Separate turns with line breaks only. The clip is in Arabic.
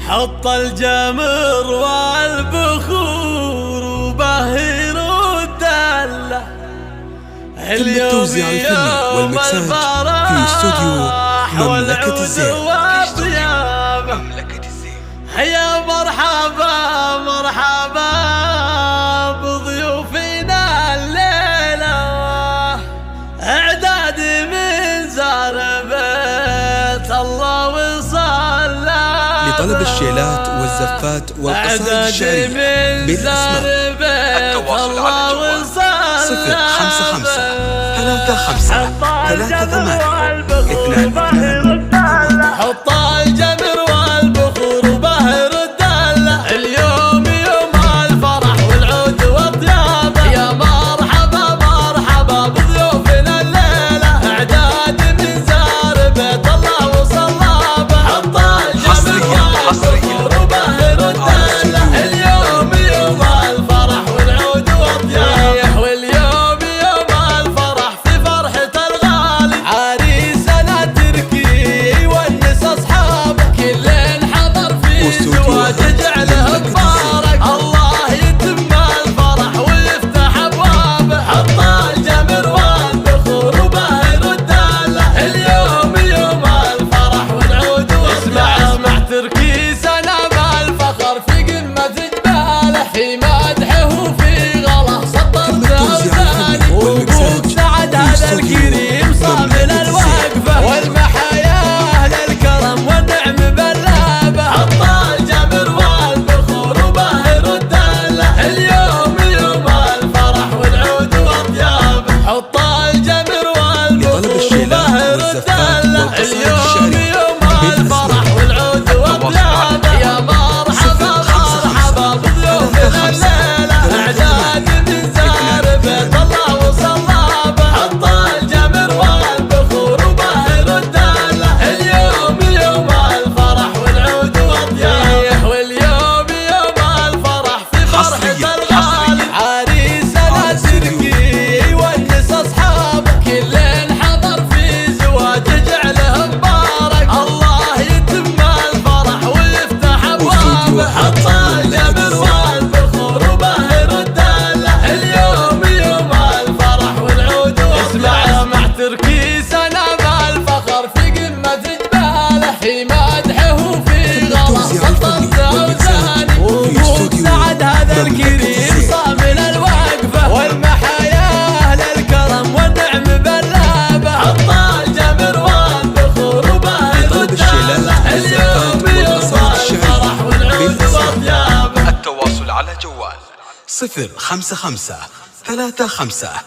حط الجمر والبخور وبهر الدلة.
تم التوزيع الفني والمكساج في استوديو مملكة الزين.
يا مرحبا مرحبا بضيوفنا الليلة، اعداد من زار بيت الله وصلى.
لطلب الشيلات والزفات والقصائد الشعرية بالأسماء التواصل على الجوال 055 35 38 22.
حط الجمر والبخور وبهر الدلة، اليوم يوم الفرح والعود والطيابة. يا مرحبا مرحبا بضيوفنا الليلة، اعداد من زار بيت الله وصلابه. حط الجمر والبخور وبهر الدلة، اليوم يوم الفرح والعود والطيابة. واليوم يوم الفرح في فرحة الغالي، عريسنا تركي يونس اصحابه. كلن حضر في زواج جعله مبارك، الله يتم الفرح ويفتح ابوابه. حط الجمر والبخور وبهر الدلة، اليوم يوم الفرح والعود والطيابة. اسمع تركي سنة بالفخر في قمة جباله، في مدحه وفي غله سطر زوزاني. وقول سعد هذا الكريم صامل الوقفة، والمحايا اهل الكرم والنعم بلابه. حط الجمر والبخور وبهر الدلة، اليوم يوم الفرح والعود والطيابة. حط الجمر والبخور وبهر الدلة، اليوم يوم الفرح والعود والطيابة. يا مرحبا مرحبا بضيوفنا الليلة، اعداد من زار بيت الله وصلابه. حط الجمر والبخور وبهر الدلة، اليوم يوم الفرح والعود والطيابة. واليوم يوم الفرح في فرحة الغالي، عريسنا تركي يونس اصحابه. كلن حضر في زواج جعله مبارك، الله يتم الفرح ويفتح ابوابه. حط الجمر والبخور وبهر الدلة، اليوم يوم الفرح والعود والطيابة. اسمع تركي سنة بالفخر في قمة جباله، في مدحه وفي غله سطر زوزاني. وقول سعد هذا الكريم صامل الوقفة، والمحايا اهل الكرم والنعم بلابه. حط الجمر والبخور وبهر الدلة، اليوم يوم الفرح والعود والطيابة.
التواصل على جوال 055 35